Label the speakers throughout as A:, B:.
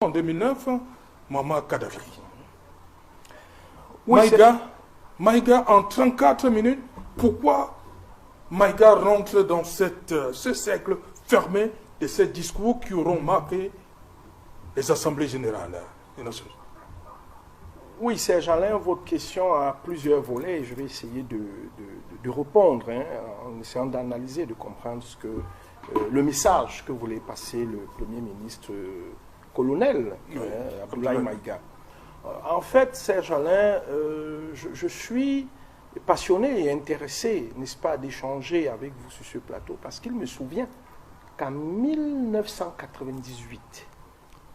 A: En 2009, Muammar Kadhafi.
B: Oui,
A: Maïga, en 34 minutes, pourquoi Maïga rentre dans ce cercle fermé de ces discours qui auront marqué les assemblées générales des Nations Unies?
B: Oui, Serge Alain, votre question a plusieurs volets et je vais essayer de répondre en essayant d'analyser, de comprendre le message que voulait passer le Premier ministre colonel Abdoulaye Maïga. En fait, Serge Alain, je suis passionné et intéressé, n'est-ce pas, d'échanger avec vous sur ce plateau parce qu'il me souvient qu'en 1998,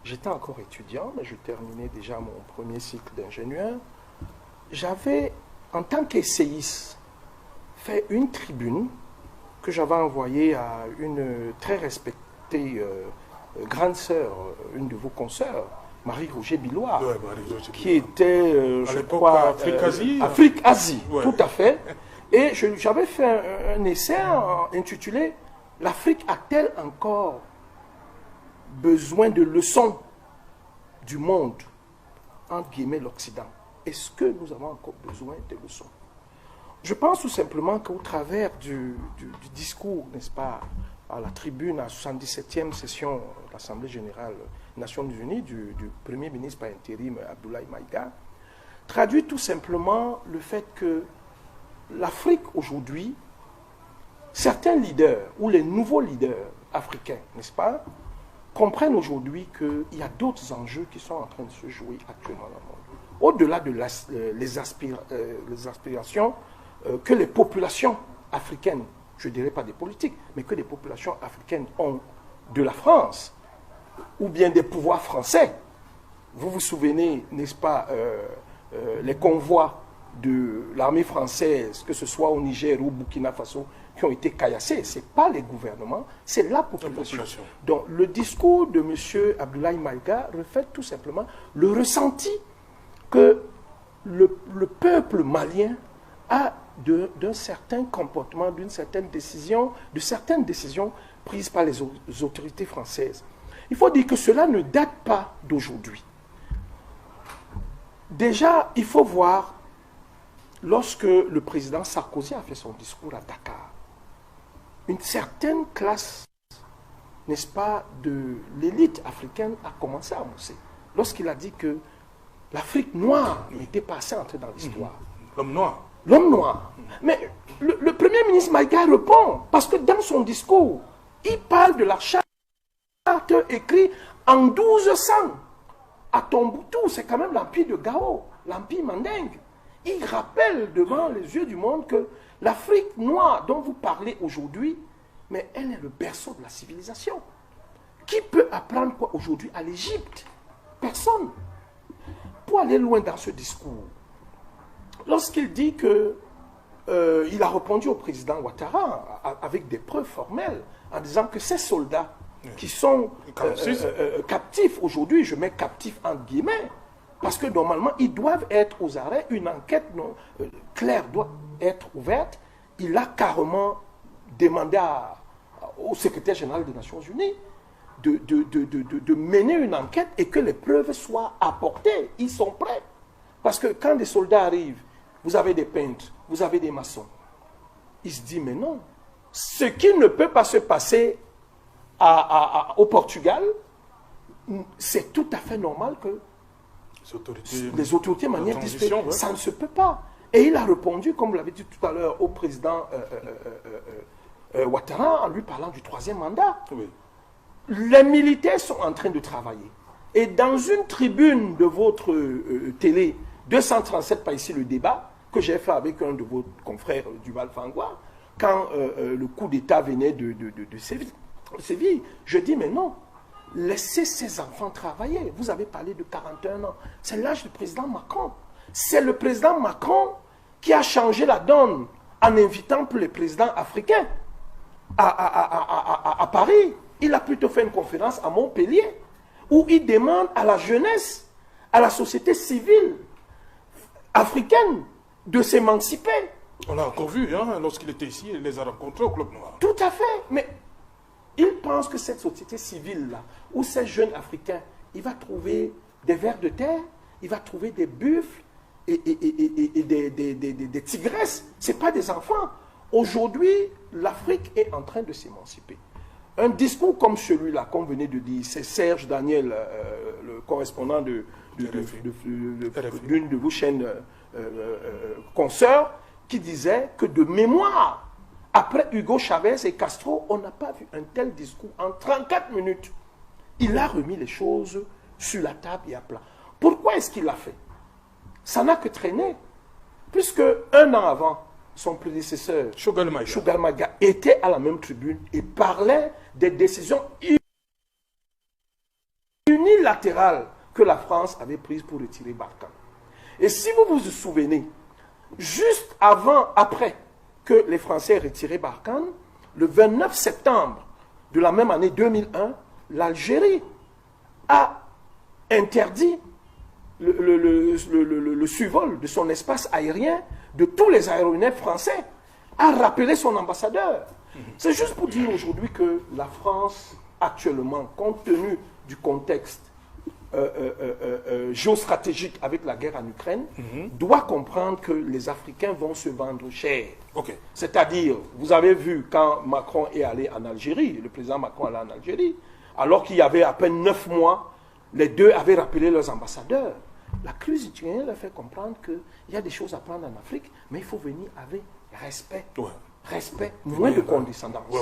B: j'étais encore étudiant, mais je terminais déjà mon premier cycle d'ingénieur. J'avais, en tant qu'essayiste, fait une tribune que j'avais envoyée à une très respectée grande sœur, une de vos consoeurs, Marie-Roger Billois, qui était, je crois,
A: Afrique-Asie.
B: Afrique-Asie,
A: Ouais.
B: tout à fait. Et j'avais fait un essai intitulé « L'Afrique a-t-elle encore besoin de leçons du monde, entre guillemets l'Occident? Est-ce que nous avons encore besoin de leçons ?» Je pense tout simplement qu'au travers du discours, n'est-ce pas, à la tribune, à la 77e session de l'Assemblée générale des Nations Unies du Premier ministre par intérim Abdoulaye Maïga, traduit tout simplement le fait que l'Afrique aujourd'hui, certains leaders, ou les nouveaux leaders africains, n'est-ce pas, comprennent aujourd'hui qu'il y a d'autres enjeux qui sont en train de se jouer actuellement dans le monde. Au-delà de les aspirations que les populations africaines, je ne dirais pas des politiques, mais que les populations africaines ont de la France, ou bien des pouvoirs français. Vous vous souvenez, n'est-ce pas, les convois de l'armée française, que ce soit au Niger ou au Burkina Faso, qui ont été caillassés. Ce n'est pas les gouvernements, c'est la population. Donc le discours de M. Abdoulaye Maïga reflète tout simplement le ressenti que le peuple malien a d'un certain comportement, d'une certaine décision, de certaines décisions prises par les autorités françaises. Il faut dire que cela ne date pas d'aujourd'hui. Déjà, il faut voir, lorsque le président Sarkozy a fait son discours à Dakar, une certaine classe, n'est-ce pas, de l'élite africaine a commencé à mousser. Lorsqu'il a dit que l'Afrique noire n'était pas assez entrée dans l'histoire.
A: L'homme noir.
B: L'homme noir. Mais le Premier ministre Maïga répond, parce que dans son discours, il parle de la charte écrite en 1200 à Tombouctou, c'est quand même l'empire de Gao, l'empire mandingue. Il rappelle devant les yeux du monde que l'Afrique noire dont vous parlez aujourd'hui, mais elle est le berceau de la civilisation. Qui peut apprendre quoi aujourd'hui à l'Égypte? Personne. Pour aller loin dans ce discours, lorsqu'il dit que il a répondu au président Ouattara avec des preuves formelles en disant que ces soldats qui sont captifs aujourd'hui, je mets captifs entre guillemets, parce que normalement ils doivent être aux arrêts, une enquête claire doit être ouverte. Il a carrément demandé au secrétaire général des Nations Unies de mener une enquête et que les preuves soient apportées. Ils sont prêts. Parce que quand des soldats arrivent, vous avez des peintres, vous avez des maçons. Il se dit, mais non. Ce qui ne peut pas se passer au Portugal, c'est tout à fait normal que les autorités manières disent que ça ne se peut pas. Et il a répondu, comme vous l'avez dit tout à l'heure, au président Ouattara en lui parlant du 3e mandat.
A: Oui.
B: Les militaires sont en train de travailler. Et dans une tribune de votre télé, 237 par ici le débat, que j'ai fait avec un de vos confrères du Val-Fangwa, quand le coup d'État venait de Séville, je dis, mais non, laissez ces enfants travailler. Vous avez parlé de 41 ans. C'est l'âge du président Macron. C'est le président Macron qui a changé la donne en invitant pour les présidents africains à Paris. Il a plutôt fait une conférence à Montpellier où il demande à la jeunesse, à la société civile africaine de s'émanciper.
A: On l'a encore vu, hein, lorsqu'il était ici, il les a rencontrés au Club Noir.
B: Tout à fait. Mais il pense que cette société civile-là, ou ces jeunes Africains il va trouver des vers de terre, il va trouver des buffles et des tigresses. Ce n'est pas des enfants. Aujourd'hui, l'Afrique est en train de s'émanciper. Un discours comme celui-là, qu'on venait de dire, c'est Serge Daniel, le correspondant d'une de vos chaînes consoeurs, qui disait que de mémoire, après Hugo Chavez et Castro, on n'a pas vu un tel discours en 34 minutes. Il a remis les choses sur la table et à plat. Pourquoi est-ce qu'il l'a fait? Ça n'a que traîné. Puisque un an avant, son prédécesseur, Choguel Maïga, était à la même tribune et parlait des décisions unilatérales que la France avait prises pour retirer Barkhane. Et si vous vous souvenez, juste après que les Français aient retiré Barkhane, le 29 septembre de la même année 2001, l'Algérie a interdit le survol de son espace aérien de tous les aéronefs français, a rappelé son ambassadeur. C'est juste pour dire aujourd'hui que la France, actuellement, compte tenu du contexte géostratégique avec la guerre en Ukraine, doit comprendre que les Africains vont se vendre cher.
A: Okay.
B: C'est-à-dire, vous avez vu quand Macron est allé en Algérie, le président Macron est allé en Algérie, alors qu'il y avait à peine 9 mois, les deux avaient rappelé leurs ambassadeurs. La crise ukrainienne leur fait comprendre qu'il y a des choses à prendre en Afrique, mais il faut venir avec respect. Ouais. Respect, moins de condescendance. Ouais.